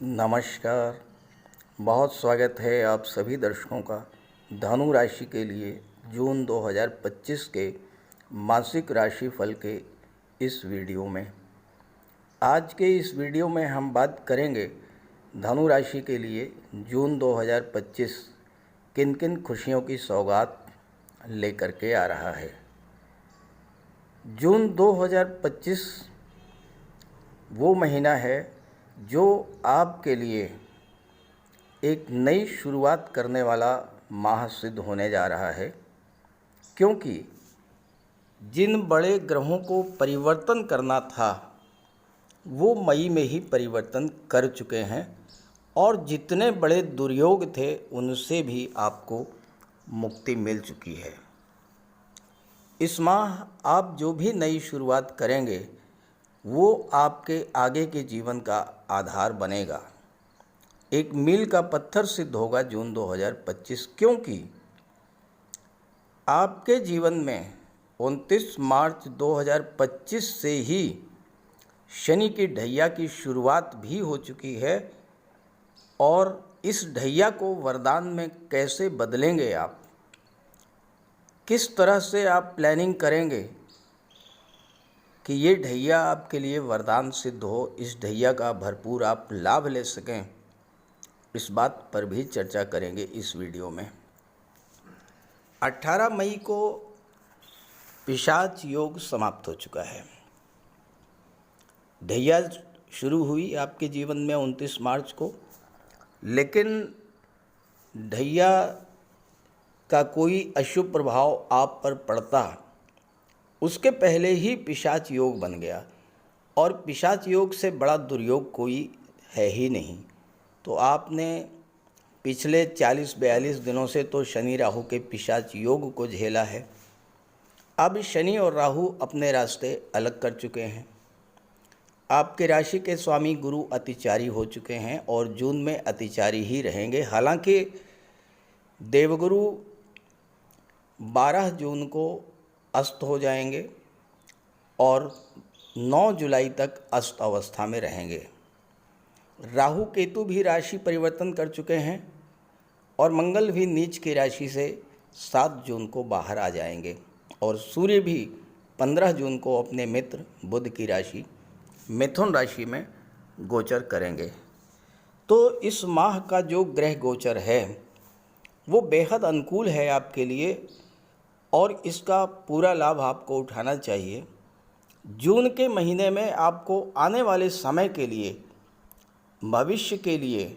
नमस्कार। बहुत स्वागत है आप सभी दर्शकों का धनु राशि के लिए जून 2025 के मासिक राशि फल के इस वीडियो में। आज के इस वीडियो में हम बात करेंगे धनु राशि के लिए जून 2025 किन किन खुशियों की सौगात लेकर के आ रहा है। जून 2025 वो महीना है जो आपके लिए एक नई शुरुआत करने वाला माह सिद्ध होने जा रहा है, क्योंकि जिन बड़े ग्रहों को परिवर्तन करना था वो मई में ही परिवर्तन कर चुके हैं और जितने बड़े दुर्योग थे उनसे भी आपको मुक्ति मिल चुकी है। इस माह आप जो भी नई शुरुआत करेंगे वो आपके आगे के जीवन का आधार बनेगा, एक मील का पत्थर सिद्ध होगा जून 2025, क्योंकि आपके जीवन में 29 मार्च 2025 से ही शनि की ढैया की शुरुआत भी हो चुकी है। और इस ढैया को वरदान में कैसे बदलेंगे, आप किस तरह से आप प्लानिंग करेंगे कि ये ढैया आपके लिए वरदान सिद्ध हो, इस ढैया का भरपूर आप लाभ ले सकें, इस बात पर भी चर्चा करेंगे इस वीडियो में। 18 मई को पिशाच योग समाप्त हो चुका है। ढैया शुरू हुई आपके जीवन में 29 मार्च को, लेकिन ढैया का कोई अशुभ प्रभाव आप पर पड़ता उसके पहले ही पिशाच योग बन गया, और पिशाच योग से बड़ा दुर्योग कोई है ही नहीं। तो आपने पिछले 40-42 दिनों से तो शनि राहु के पिशाच योग को झेला है। अब शनि और राहु अपने रास्ते अलग कर चुके हैं। आपके राशि के स्वामी गुरु अतिचारी हो चुके हैं और जून में अतिचारी ही रहेंगे। हालांकि देवगुरु 12 जून को अस्त हो जाएंगे और 9 जुलाई तक अस्त अवस्था में रहेंगे। राहु केतु भी राशि परिवर्तन कर चुके हैं और मंगल भी नीच की राशि से 7 जून को बाहर आ जाएंगे, और सूर्य भी 15 जून को अपने मित्र बुध की राशि मिथुन राशि में गोचर करेंगे। तो इस माह का जो ग्रह गोचर है वो बेहद अनुकूल है आपके लिए और इसका पूरा लाभ आपको उठाना चाहिए। जून के महीने में आपको आने वाले समय के लिए, भविष्य के लिए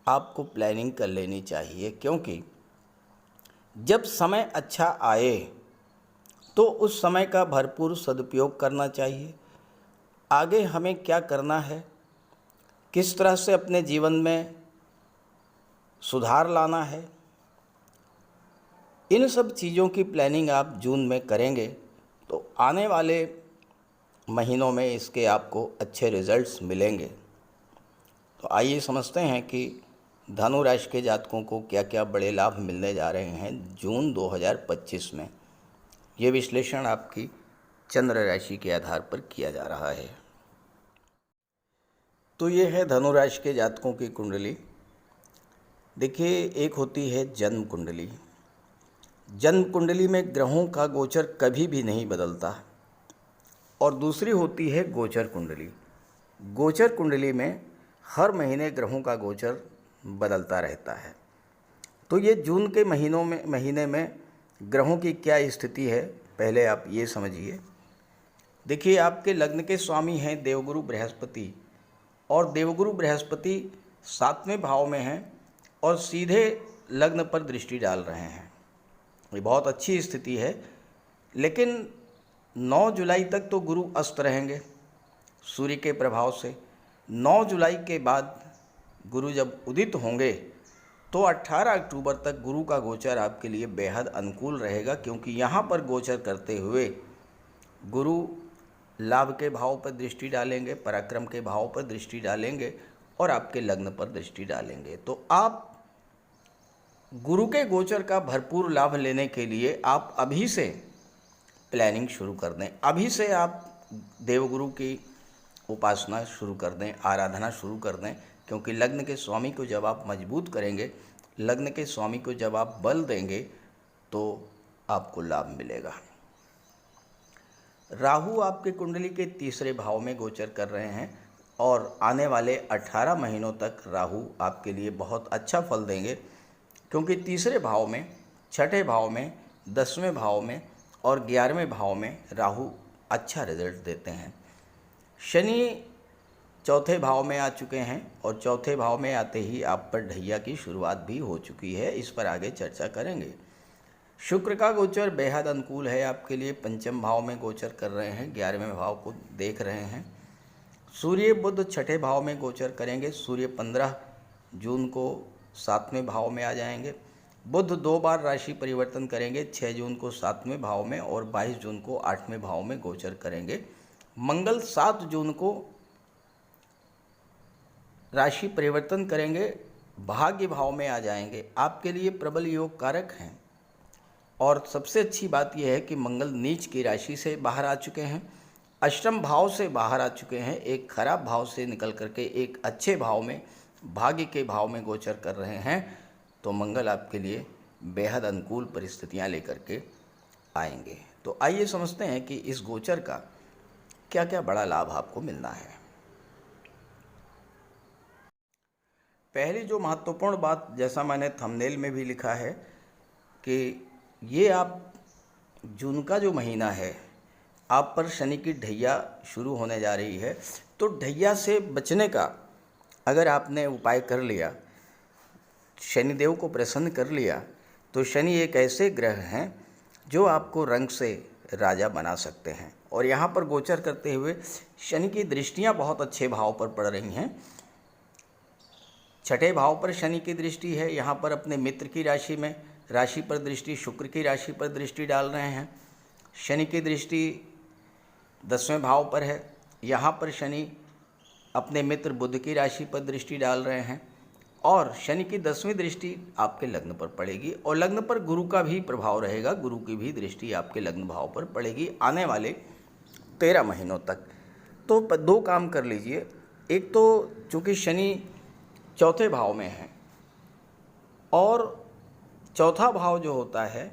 आपको प्लानिंग कर लेनी चाहिए, क्योंकि जब समय अच्छा आए तो उस समय का भरपूर सदुपयोग करना चाहिए। आगे हमें क्या करना है, किस तरह से अपने जीवन में सुधार लाना है, इन सब चीज़ों की प्लानिंग आप जून में करेंगे तो आने वाले महीनों में इसके आपको अच्छे रिजल्ट्स मिलेंगे। तो आइए समझते हैं कि धनु राशि के जातकों को क्या क्या बड़े लाभ मिलने जा रहे हैं जून 2025 में। ये विश्लेषण आपकी चंद्र राशि के आधार पर किया जा रहा है। तो ये है धनु राशि के जातकों की कुंडली। देखिए, एक होती है जन्म कुंडली। जन्म कुंडली में ग्रहों का गोचर कभी भी नहीं बदलता, और दूसरी होती है गोचर कुंडली। गोचर कुंडली में हर महीने ग्रहों का गोचर बदलता रहता है। तो ये जून के महीने में ग्रहों की क्या स्थिति है, पहले आप ये समझिए। देखिए, आपके लग्न के स्वामी हैं देवगुरु बृहस्पति, और देवगुरु बृहस्पति 7वें भाव में हैं और सीधे लग्न पर दृष्टि डाल रहे हैं। ये बहुत अच्छी स्थिति है, लेकिन 9 जुलाई तक तो गुरु अस्त रहेंगे सूर्य के प्रभाव से। 9 जुलाई के बाद गुरु जब उदित होंगे तो 18 अक्टूबर तक गुरु का गोचर आपके लिए बेहद अनुकूल रहेगा, क्योंकि यहाँ पर गोचर करते हुए गुरु लाभ के भाव पर दृष्टि डालेंगे, पराक्रम के भाव पर दृष्टि डालेंगे और आपके लग्न पर दृष्टि डालेंगे। तो आप गुरु के गोचर का भरपूर लाभ लेने के लिए आप अभी से प्लानिंग शुरू कर दें, अभी से आप देवगुरु की उपासना शुरू कर दें, आराधना शुरू कर दें, क्योंकि लग्न के स्वामी को जब आप मजबूत करेंगे, लग्न के स्वामी को जब आप बल देंगे तो आपको लाभ मिलेगा। राहु आपके कुंडली के तीसरे भाव में गोचर कर रहे हैं और आने वाले 18 महीनों तक राहु आपके लिए बहुत अच्छा फल देंगे, क्योंकि तीसरे भाव में, छठे भाव में, 10वें भाव में और 11वें भाव में राहु अच्छा रिजल्ट देते हैं। शनि चौथे भाव में आ चुके हैं और चौथे भाव में आते ही आप पर ढैया की शुरुआत भी हो चुकी है, इस पर आगे चर्चा करेंगे। शुक्र का गोचर बेहद अनुकूल है आपके लिए, पंचम भाव में गोचर कर रहे हैं, 11वें भाव को देख रहे हैं। सूर्य बुध छठे भाव में गोचर करेंगे, सूर्य 15 जून को 7वें भाव में आ जाएंगे। बुध 2 बार राशि परिवर्तन करेंगे, 6 जून को 7वें भाव में और 22 जून को 8वें भाव में गोचर करेंगे। मंगल 7 जून को राशि परिवर्तन करेंगे, भाग्य भाव में आ जाएंगे, आपके लिए प्रबल योग कारक हैं। और सबसे अच्छी बात यह है कि मंगल नीच की राशि से बाहर आ चुके हैं, अष्टम भाव से बाहर आ चुके हैं, एक खराब भाव से निकल करके एक अच्छे भाव में, भाग्य के भाव में गोचर कर रहे हैं। तो मंगल आपके लिए बेहद अनुकूल परिस्थितियां लेकर के आएंगे। तो आइए समझते हैं कि इस गोचर का क्या क्या बड़ा लाभ आपको मिलना है। पहली जो महत्वपूर्ण बात, जैसा मैंने थंबनेल में भी लिखा है कि ये आप जून का जो महीना है, आप पर शनि की ढैया शुरू होने जा रही है। तो ढैया से बचने का अगर आपने उपाय कर लिया, शनिदेव को प्रसन्न कर लिया, तो शनि एक ऐसे ग्रह हैं जो आपको रंग से राजा बना सकते हैं। और यहाँ पर गोचर करते हुए शनि की दृष्टियाँ बहुत अच्छे भाव पर पड़ रही हैं। छठे भाव पर शनि की दृष्टि है, यहाँ पर अपने मित्र की राशि में, राशि पर दृष्टि, शुक्र की राशि पर दृष्टि डाल रहे हैं। शनि की दृष्टि 10वें भाव पर है, यहाँ पर शनि अपने मित्र बुध की राशि पर दृष्टि डाल रहे हैं और शनि की 10वीं दृष्टि आपके लग्न पर पड़ेगी और लग्न पर गुरु का भी प्रभाव रहेगा, गुरु की भी दृष्टि आपके लग्न भाव पर पड़ेगी आने वाले 13 महीनों तक। तो 2 काम कर लीजिए। एक तो चूँकि शनि चौथे भाव में है और चौथा भाव जो होता है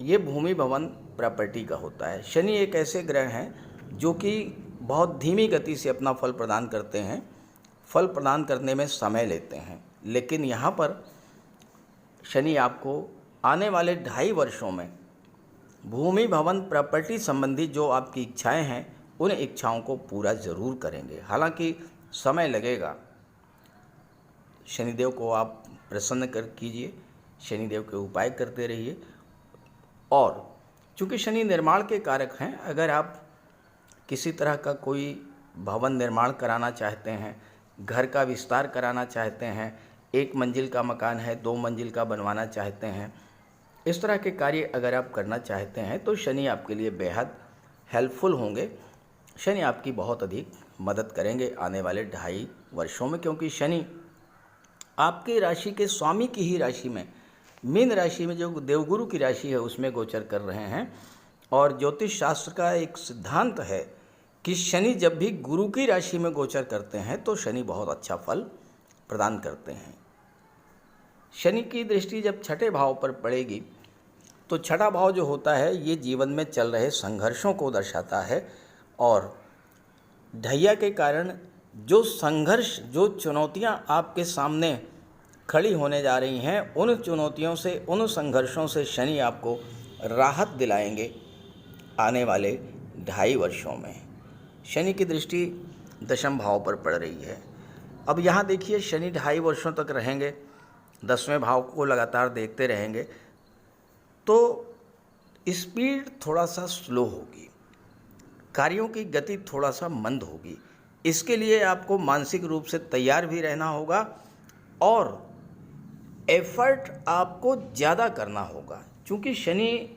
ये भूमि भवन प्रॉपर्टी का होता है। शनि एक ऐसे ग्रह हैं जो कि बहुत धीमी गति से अपना फल प्रदान करते हैं, फल प्रदान करने में समय लेते हैं, लेकिन यहाँ पर शनि आपको आने वाले 2.5 वर्षों में भूमि भवन प्रॉपर्टी संबंधी जो आपकी इच्छाएं हैं, उन इच्छाओं को पूरा ज़रूर करेंगे। हालांकि समय लगेगा। शनिदेव को आप प्रसन्न कर कीजिए, शनिदेव के उपाय करते रहिए। और चूँकि शनि निर्माण के कारक हैं, अगर आप किसी तरह का कोई भवन निर्माण कराना चाहते हैं, घर का विस्तार कराना चाहते हैं, 1 मंजिल का मकान है 2 मंजिल का बनवाना चाहते हैं, इस तरह के कार्य अगर आप करना चाहते हैं तो शनि आपके लिए बेहद हेल्पफुल होंगे। शनि आपकी बहुत अधिक मदद करेंगे आने वाले 2.5 वर्षों में, क्योंकि शनि आपके राशि के स्वामी की ही राशि में, मीन राशि में जो देवगुरु की राशि है उसमें गोचर कर रहे हैं। और ज्योतिष शास्त्र का एक सिद्धांत है कि शनि जब भी गुरु की राशि में गोचर करते हैं तो शनि बहुत अच्छा फल प्रदान करते हैं। शनि की दृष्टि जब छठे भाव पर पड़ेगी तो छठा भाव जो होता है ये जीवन में चल रहे संघर्षों को दर्शाता है और ढैया के कारण जो संघर्ष, जो चुनौतियां आपके सामने खड़ी होने जा रही हैं, उन चुनौतियों से, उन संघर्षों से शनि आपको राहत दिलाएंगे आने वाले 2.5 वर्षों में। शनि की दृष्टि 10वें भाव पर पड़ रही है। अब यहाँ देखिए, शनि 2.5 वर्षों तक रहेंगे, 10वें भाव को लगातार देखते रहेंगे, तो स्पीड थोड़ा सा स्लो होगी, कार्यों की गति थोड़ा सा मंद होगी। इसके लिए आपको मानसिक रूप से तैयार भी रहना होगा और एफर्ट आपको ज़्यादा करना होगा, क्योंकि शनि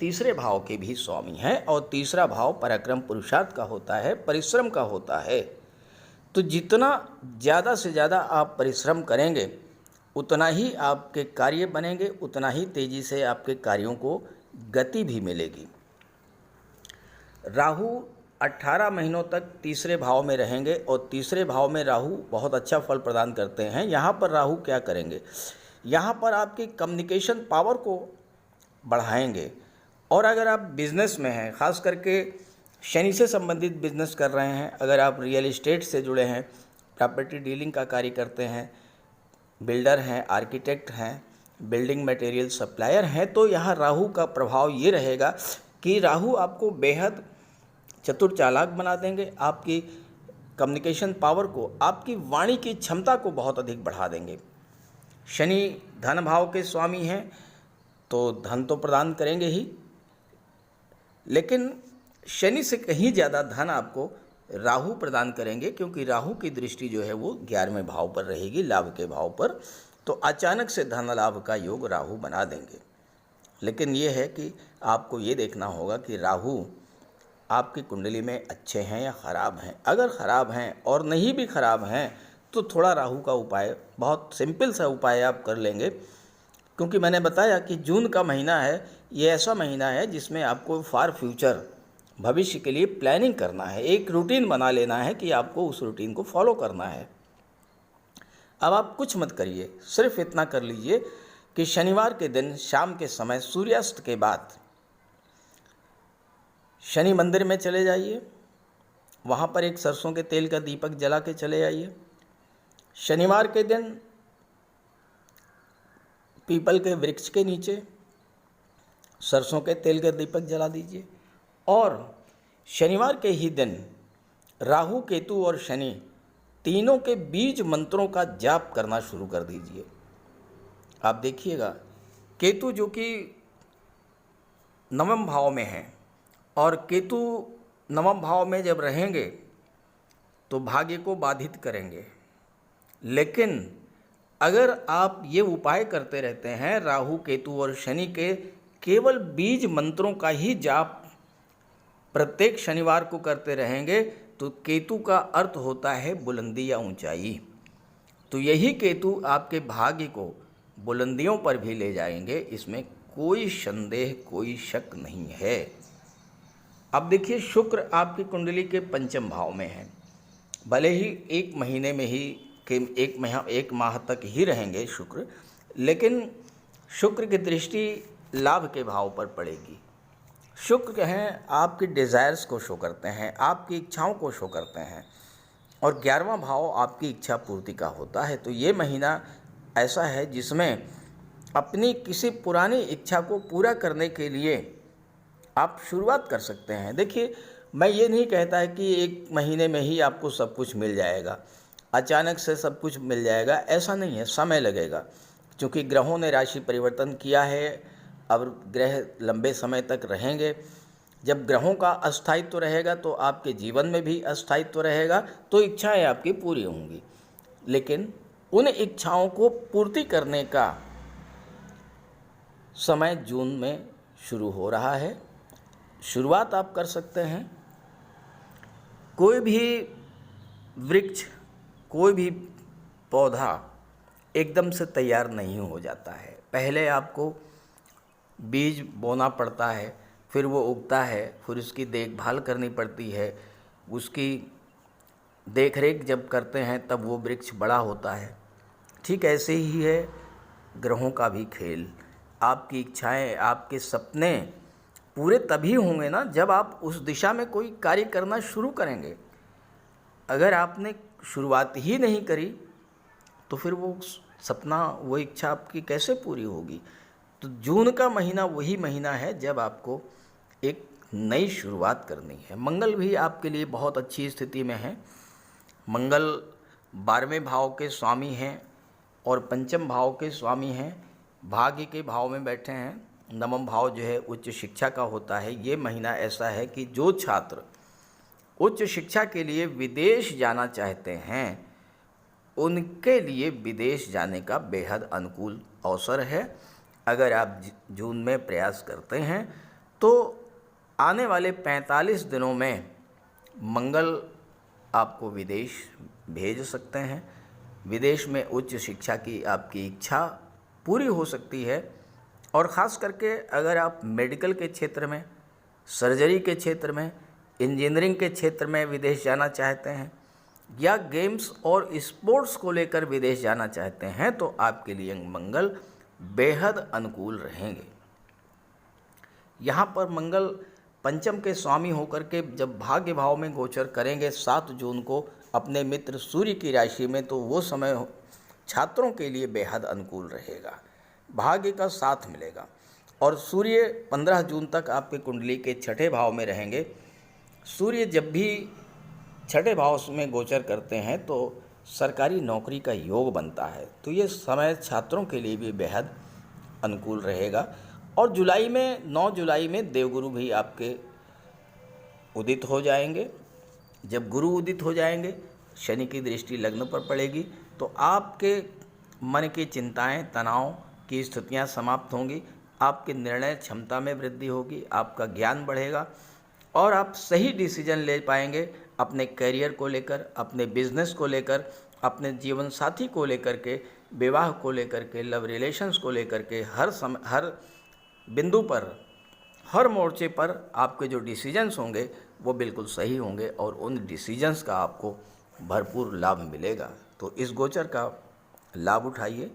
तीसरे भाव के भी स्वामी हैं और तीसरा भाव पराक्रम पुरुषार्थ का होता है, परिश्रम का होता है। तो जितना ज़्यादा से ज़्यादा आप परिश्रम करेंगे उतना ही आपके कार्य बनेंगे, उतना ही तेज़ी से आपके कार्यों को गति भी मिलेगी। राहु 18 महीनों तक तीसरे भाव में रहेंगे और तीसरे भाव में राहु बहुत अच्छा फल प्रदान करते हैं। यहाँ पर राहु क्या करेंगे, यहाँ पर आपकी कम्युनिकेशन पावर को बढ़ाएंगे। और अगर आप बिजनेस में हैं, ख़ास करके शनि से संबंधित बिजनेस कर रहे हैं, अगर आप रियल एस्टेट से जुड़े हैं, प्रॉपर्टी डीलिंग का कार्य करते हैं, बिल्डर हैं, आर्किटेक्ट हैं, बिल्डिंग मटेरियल सप्लायर हैं, तो यहाँ राहु का प्रभाव ये रहेगा कि राहु आपको बेहद चतुर चालाक बना देंगे। आपकी कम्युनिकेशन पावर को, आपकी वाणी की क्षमता को बहुत अधिक बढ़ा देंगे। शनि धन भाव के स्वामी हैं, तो धन तो प्रदान करेंगे ही, लेकिन शनि से कहीं ज़्यादा धन आपको राहु प्रदान करेंगे, क्योंकि राहु की दृष्टि जो है वो 11वें भाव पर रहेगी, लाभ के भाव पर। तो अचानक से धन लाभ का योग राहु बना देंगे। लेकिन ये है कि आपको ये देखना होगा कि राहु आपकी कुंडली में अच्छे हैं या ख़राब हैं। अगर ख़राब हैं और नहीं भी ख़राब हैं तो थोड़ा राहु का उपाय, बहुत सिंपल सा उपाय आप कर लेंगे, क्योंकि मैंने बताया कि जून का महीना है, ये ऐसा महीना है जिसमें आपको फॉर फ्यूचर, भविष्य के लिए प्लानिंग करना है, एक रूटीन बना लेना है कि आपको उस रूटीन को फॉलो करना है। अब आप कुछ मत करिए, सिर्फ इतना कर लीजिए कि शनिवार के दिन शाम के समय सूर्यास्त के बाद शनि मंदिर में चले जाइए, वहाँ पर एक सरसों के तेल का दीपक जला के चले आइए। शनिवार के दिन पीपल के वृक्ष के नीचे सरसों के तेल का दीपक जला दीजिए। और शनिवार के ही दिन राहु, केतु और शनि तीनों के बीज मंत्रों का जाप करना शुरू कर दीजिए। आप देखिएगा, केतु जो कि 9वें भाव में है, और केतु 9वें भाव में जब रहेंगे तो भाग्य को बाधित करेंगे। लेकिन अगर आप ये उपाय करते रहते हैं, राहु, केतु और शनि के केवल बीज मंत्रों का ही जाप प्रत्येक शनिवार को करते रहेंगे, तो केतु का अर्थ होता है बुलंदी या ऊंचाई। तो यही केतु आपके भाग्य को बुलंदियों पर भी ले जाएंगे, इसमें कोई संदेह, कोई शक नहीं है। अब देखिए, शुक्र आपकी कुंडली के 5वें भाव में है। भले ही एक महीने में ही एक माह तक ही रहेंगे शुक्र, लेकिन शुक्र की दृष्टि लाभ के भाव पर पड़ेगी। शुक्र हैं आपकी डिज़ायर्स को शो करते हैं, आपकी इच्छाओं को शो करते हैं, और 11वां भाव आपकी इच्छा पूर्ति का होता है। तो ये महीना ऐसा है जिसमें अपनी किसी पुरानी इच्छा को पूरा करने के लिए आप शुरुआत कर सकते हैं। देखिए, मैं ये नहीं कहता है कि एक महीने में ही आपको सब कुछ मिल जाएगा, अचानक से सब कुछ मिल जाएगा, ऐसा नहीं है, समय लगेगा। क्योंकि ग्रहों ने राशि परिवर्तन किया है, अब ग्रह लंबे समय तक रहेंगे। जब ग्रहों का अस्थायित्व रहेगा तो आपके जीवन में भी अस्थायित्व रहेगा, तो इच्छाएं आपकी पूरी होंगी। लेकिन उन इच्छाओं को पूर्ति करने का समय जून में शुरू हो रहा है। शुरुआत आप कर सकते हैं। कोई भी वृक्ष, कोई भी पौधा एकदम से तैयार नहीं हो जाता है। पहले आपको बीज बोना पड़ता है, फिर वो उगता है, फिर उसकी देखभाल करनी पड़ती है। उसकी देखरेख जब करते हैं तब वो वृक्ष बड़ा होता है। ठीक ऐसे ही है ग्रहों का भी खेल। आपकी इच्छाएं, आपके सपने पूरे तभी होंगे ना जब आप उस दिशा में कोई कार्य करना शुरू करेंगे। अगर आपने शुरुआत ही नहीं करी तो फिर वो सपना, वो इच्छा आपकी कैसे पूरी होगी। तो जून का महीना वही महीना है जब आपको एक नई शुरुआत करनी है। मंगल भी आपके लिए बहुत अच्छी स्थिति में है। मंगल 12वें भाव के स्वामी हैं और 5वें भाव के स्वामी हैं, भाग्य के भाव में बैठे हैं। 9वां भाव जो है उच्च शिक्षा का होता है। ये महीना ऐसा है कि जो छात्र उच्च शिक्षा के लिए विदेश जाना चाहते हैं उनके लिए विदेश जाने का बेहद अनुकूल अवसर है। अगर आप जून में प्रयास करते हैं तो आने वाले 45 दिनों में मंगल आपको विदेश भेज सकते हैं। विदेश में उच्च शिक्षा की आपकी इच्छा पूरी हो सकती है। और ख़ास करके अगर आप मेडिकल के क्षेत्र में, सर्जरी के क्षेत्र में, इंजीनियरिंग के क्षेत्र में विदेश जाना चाहते हैं या गेम्स और स्पोर्ट्स को लेकर विदेश जाना चाहते हैं तो आपके लिए मंगल बेहद अनुकूल रहेंगे। यहाँ पर मंगल पंचम के स्वामी होकर के जब भाग्य भाव में गोचर करेंगे 7 जून को अपने मित्र सूर्य की राशि में, तो वो समय छात्रों के लिए बेहद अनुकूल रहेगा, भाग्य का साथ मिलेगा। और सूर्य 15 जून तक आपके कुंडली के छठे भाव में रहेंगे। सूर्य जब भी छठे भाव में गोचर करते हैं तो सरकारी नौकरी का योग बनता है, तो ये समय छात्रों के लिए भी बेहद अनुकूल रहेगा। और जुलाई में 9 जुलाई में देवगुरु भी आपके उदित हो जाएंगे। जब गुरु उदित हो जाएंगे, शनि की दृष्टि लग्न पर पड़ेगी, तो आपके मन की चिंताएं, तनाव की स्थितियां समाप्त होंगी, आपके निर्णय क्षमता में वृद्धि होगी, आपका ज्ञान बढ़ेगा और आप सही डिसीजन ले पाएंगे अपने करियर को लेकर, अपने बिजनेस को लेकर, अपने जीवन साथी को लेकर के, विवाह को लेकर के, लव रिलेशंस को लेकर के, हर बिंदु पर, हर मोर्चे पर आपके जो डिसीजंस होंगे वो बिल्कुल सही होंगे और उन डिसीजंस का आपको भरपूर लाभ मिलेगा। तो इस गोचर का लाभ उठाइए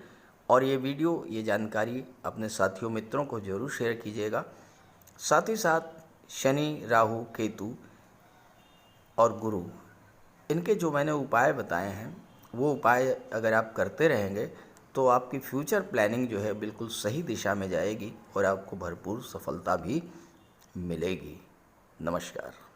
और ये वीडियो, ये जानकारी अपने साथियों मित्रों को ज़रूर शेयर कीजिएगा। साथ ही साथ शनि, राहु, केतु और गुरु, इनके जो मैंने उपाय बताए हैं वो उपाय अगर आप करते रहेंगे तो आपकी फ्यूचर प्लानिंग जो है बिल्कुल सही दिशा में जाएगी और आपको भरपूर सफलता भी मिलेगी। नमस्कार।